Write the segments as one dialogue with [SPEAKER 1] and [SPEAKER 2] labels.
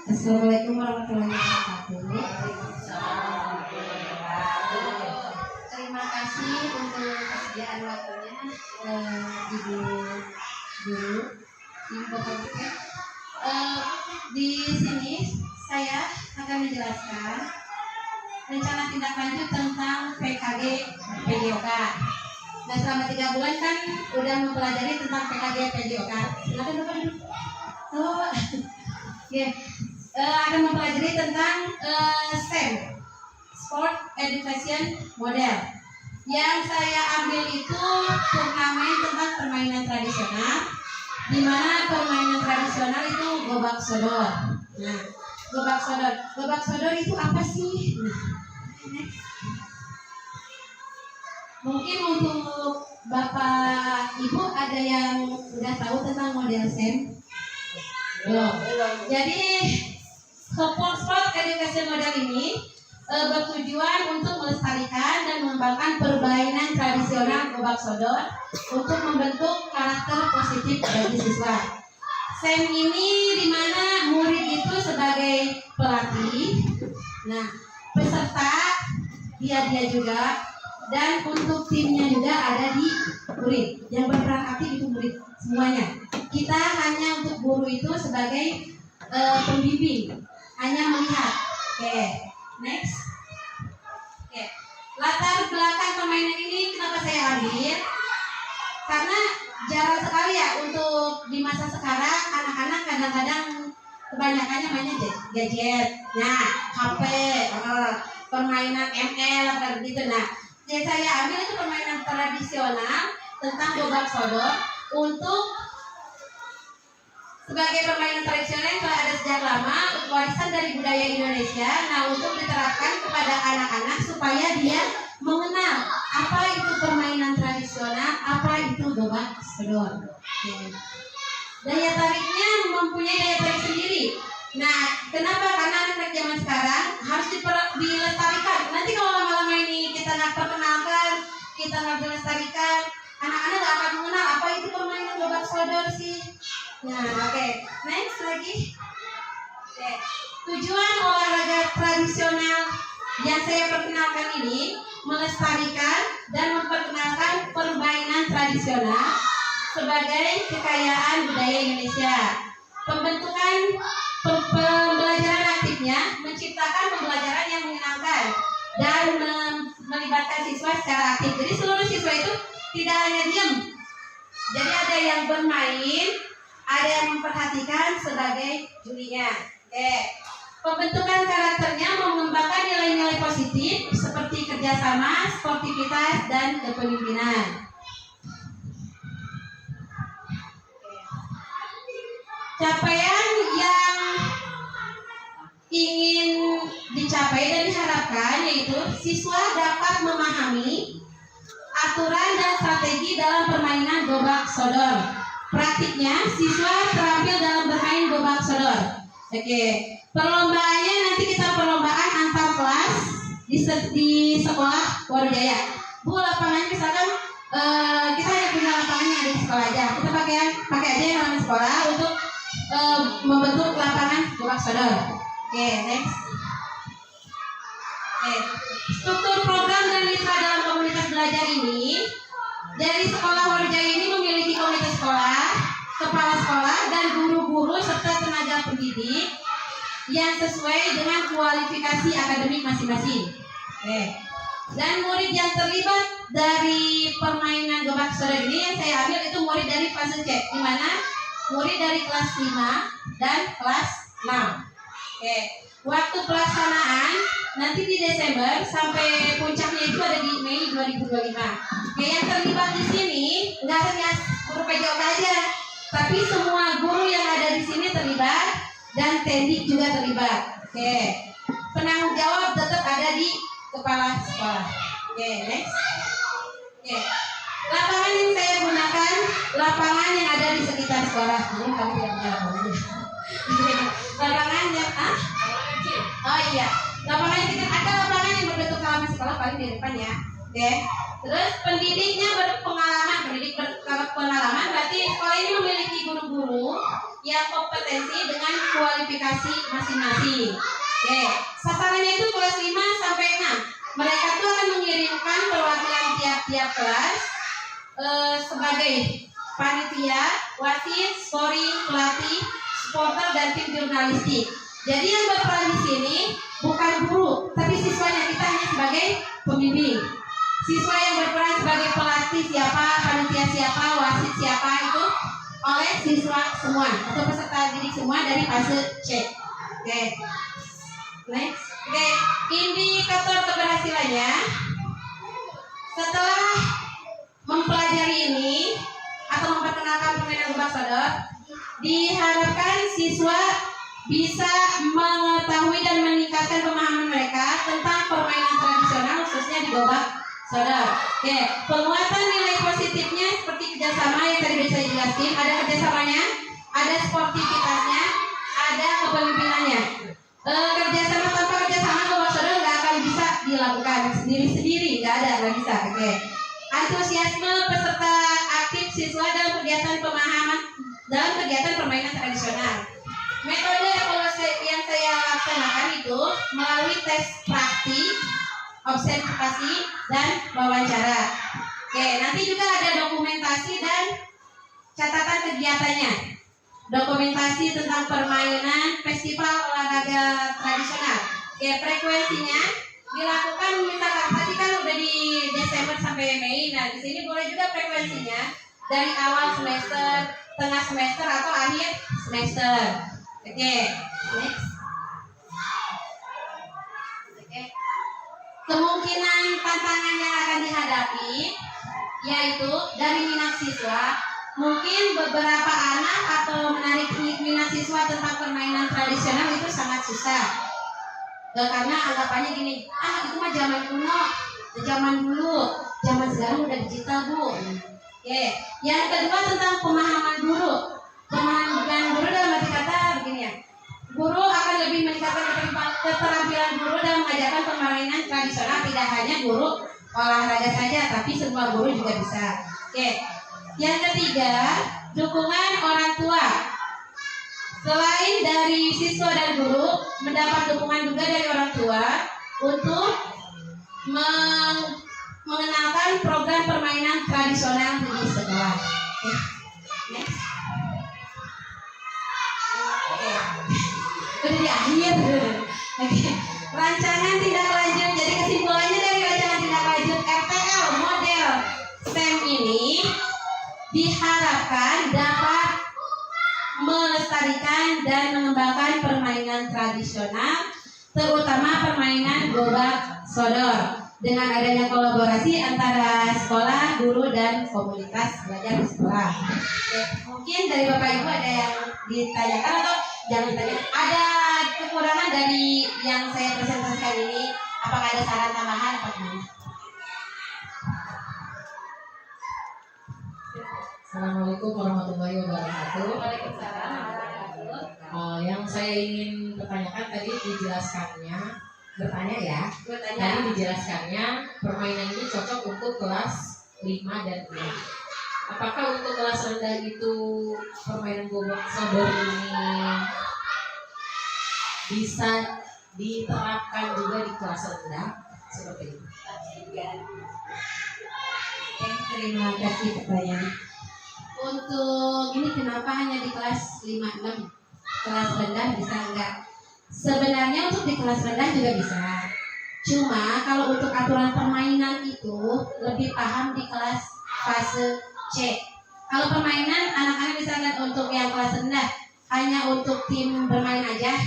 [SPEAKER 1] Assalamualaikum warahmatullahi wabarakatuh. Terima kasih untuk kesediaan waktunya, Ibu Guru, Ibu Komunikasi. Di sini saya akan menjelaskan rencana tindak lanjut tentang PKG PJOK. Nah, selama 3 bulan kan udah mempelajari tentang PKG PJOK. Silakan Bapak duduk. Oh, ya. Akan mempelajari tentang SEM, Sport Education Model. Yang saya ambil itu turnamen tentang permainan tradisional, di mana permainan tradisional itu gobak sodor. Nah, gobak sodor itu apa sih? Nah, mungkin untuk Bapak Ibu ada yang udah tahu tentang model SEM? Belum. Jadi Sport Education Model ini bertujuan untuk melestarikan dan mengembangkan permainan tradisional gobak sodor untuk membentuk karakter positif bagi siswa. SEM ini dimana murid itu sebagai pelatih, nah peserta dia juga, dan untuk timnya juga ada di murid. Yang berperan aktif itu murid semuanya. Kita hanya untuk guru itu sebagai pembimbing, hanya melihat. Oke, next. Oke, latar belakang permainan ini kenapa saya ambil? Karena jarang sekali ya untuk di masa sekarang anak-anak kadang-kadang kebanyakannya mainnya gadget, nah HP, permainan ML kayak gitu. Nah, yang saya ambil itu permainan tradisional tentang gobak sodor untuk sebagai permainan tradisional yang telah ada sejak lama, warisan dari budaya Indonesia. Nah, untuk diterapkan kepada anak-anak supaya dia mengenal apa itu permainan tradisional, apa itu gobak sodor. Daya tariknya mempunyai daya tarik sendiri. Nah, kenapa? Karena anak-anak zaman sekarang harus dilestarikan. Nanti kalau lama-lama ini kita nggak perkenalkan, kita nggak dilestarikan, anak-anak nggak akan mengenal apa itu permainan gobak sodor sih. Nah, oke. Next lagi. Oke. Tujuan olahraga tradisional yang saya perkenalkan ini melestarikan dan memperkenalkan permainan tradisional sebagai kekayaan budaya Indonesia. Pembentukan pembelajaran aktifnya menciptakan pembelajaran yang menyenangkan dan melibatkan siswa secara aktif. Jadi seluruh siswa itu tidak hanya diam. Jadi ada yang bermain, ada yang memperhatikan sebagai jurinya. Pembentukan karakternya mengembangkan nilai-nilai positif seperti kerjasama, sportivitas, dan kepemimpinan. Capaian yang ingin dicapai dan diharapkan yaitu siswa dapat memahami aturan dan strategi dalam permainan gobak sodor. Praktiknya, siswa terampil dalam bermain gobak sodor. Oke, perlombaannya nanti kita perlombaan antar kelas di sekolah Warujaya. Bu, lapangannya misalkan kita hanya punya lapangannya di sekolah aja. Kita pakai aja yang namanya sekolah untuk membentuk lapangan gobak sodor. Oke, next. Oke, struktur program dan mitra dalam komunitas belajar ini. Dari sekolah Warujaya ini memiliki komite sekolah, kepala sekolah, dan guru-guru serta tenaga pendidik yang sesuai dengan kualifikasi akademik masing-masing. Oke. Dan murid yang terlibat dari permainan gobak sodor ini yang saya ambil itu murid dari fase C, di mana murid dari kelas 5 dan kelas 6. Oke. Waktu pelaksanaan nanti di Desember sampai puncaknya itu ada di Mei 2025. Oke, yang terlibat di sini nggak hanya guru PJOK aja, tapi semua guru yang ada di sini terlibat dan tendik juga terlibat. Oke, penanggung jawab tetap ada di kepala sekolah. Oke, next. Oke, lapangan yang saya gunakan lapangan yang ada di sekitar sekolah. Ini kami tidak punya lapangan. Lapangan yang oh iya, lapangan yang ada lapangan yang berbentuk halaman sekolah paling di depan ya. Oke. Terus pendidiknya berpengalaman berarti sekolah ini memiliki guru-guru yang kompetensi dengan kualifikasi masing-masing. Oke, sasarannya itu kelas 5 sampai 6. Mereka tuh akan mengirimkan perwakilan tiap-tiap kelas sebagai panitia, wasit, scoring, pelatih, supporter, dan tim jurnalistik. Jadi yang berperan di sini bukan guru, tapi siswanya. Kita hanya sebagai pembimbing. Siswa yang berperan sebagai pelatih siapa, panitia siapa, wasit siapa itu oleh siswa semua atau peserta didik semua dari fase C. Oke. Next. Oke, indikator keberhasilannya setelah mempelajari ini atau memperkenalkan permainan gobak sodor, diharapkan siswa bisa mengetahui dan meningkatkan pemahaman mereka tentang permainan tradisional khususnya di gobak sodor. Oke, penguatan nilai positifnya seperti kerjasama yang tadi saya jelaskan, ada kerjasamanya, ada sportivitasnya, ada kepemimpinannya. Kerjasama tanpa kerjasama gobak sodor nggak akan bisa dilakukan sendiri-sendiri, nggak bisa. Oke. Antusiasme peserta aktif siswa dalam kegiatan pemahaman dalam kegiatan permainan tradisional. Metode evaluasi yang saya laksanakan itu melalui tes praktik, observasi, dan wawancara. Oke, nanti juga ada dokumentasi dan catatan kegiatannya. Dokumentasi tentang permainan festival olahraga tradisional. Oke, frekuensinya dilakukan misalkan tadi kan udah di Desember sampai Mei. Nah, di sini boleh juga frekuensinya dari awal semester, tengah semester, atau akhir semester. Oke, next. Oke. Kemungkinan tantangan yang akan dihadapi yaitu dari minat siswa, mungkin beberapa anak atau menarik minat siswa tentang permainan tradisional itu sangat susah. Karena anggapannya gini, itu mah zaman kuno, zaman dulu, zaman sekarang udah digital, Bu. Oke. Yang kedua tentang pemahaman guru. Pemahaman guru dalam arti kata begini ya. Guru akan lebih meningkatkan keterampilan guru dalam mengajarkan permainan tradisional, tidak hanya guru olahraga saja, tapi semua guru juga bisa. Oke. Yang ketiga, dukungan orang tua. Selain dari siswa dan guru, mendapat dukungan juga dari orang tua untuk mengenalkan program permainan tradisional di sekolah. Next. Udah di akhir. Rancangan tindak lanjut. Jadi kesimpulannya dari rancangan tindak lanjut RTL model STEM ini diharapkan dapat melestarikan dan mengembangkan permainan tradisional, terutama permainan gobak sodor, dengan adanya kolaborasi antara sekolah, guru, dan komunitas belajar di sekolah. Oke, mungkin dari Bapak Ibu ada yang ditanyakan atau jangan ditanya. Ada kekurangan dari yang saya presentasikan ini? Apakah ada saran tambahan atau gimana?
[SPEAKER 2] Assalamualaikum warahmatullahi wabarakatuh.
[SPEAKER 1] Waalaikumsalam warahmatullahi wabarakatuh.
[SPEAKER 2] Yang saya ingin pertanyakan tadi dijelaskannya,
[SPEAKER 1] Bertanya.
[SPEAKER 2] tadi dijelaskannya permainan ini cocok untuk kelas 5 dan 6. Apakah untuk kelas rendah itu permainan gobak sodor ini bisa diterapkan juga di kelas rendah seperti itu?
[SPEAKER 1] Terima kasih pertanyaan. Untuk ini kenapa hanya di kelas 5-6? Kelas rendah bisa enggak? Sebenarnya untuk di kelas rendah juga bisa. Cuma kalau untuk aturan permainan itu lebih paham di kelas fase C. Kalau permainan anak-anak misalkan untuk yang kelas rendah hanya untuk tim bermain aja,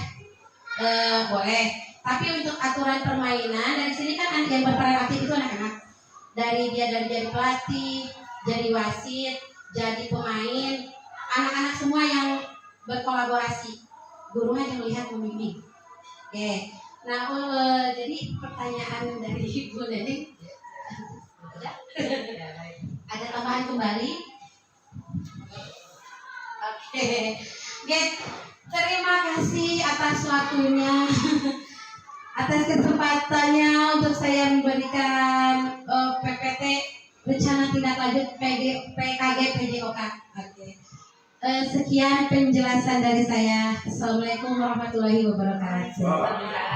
[SPEAKER 1] boleh. Tapi untuk aturan permainan dari sini kan yang berperan aktif itu anak-anak. Dari jadi pelatih, jadi wasit, jadi pemain, anak-anak semua yang berkolaborasi. Guru hanya melihat membimbing. Oke. Nah, jadi pertanyaan dari Ibu Nening ada tambahan kembali? Oke. Terima kasih atas waktunya. Atas kesempatannya untuk saya memberikan PPT rencana tindak lanjut PKG PJOK. Oke. Sekian penjelasan dari saya. Assalamualaikum warahmatullahi wabarakatuh.
[SPEAKER 3] Waalaikumsalam.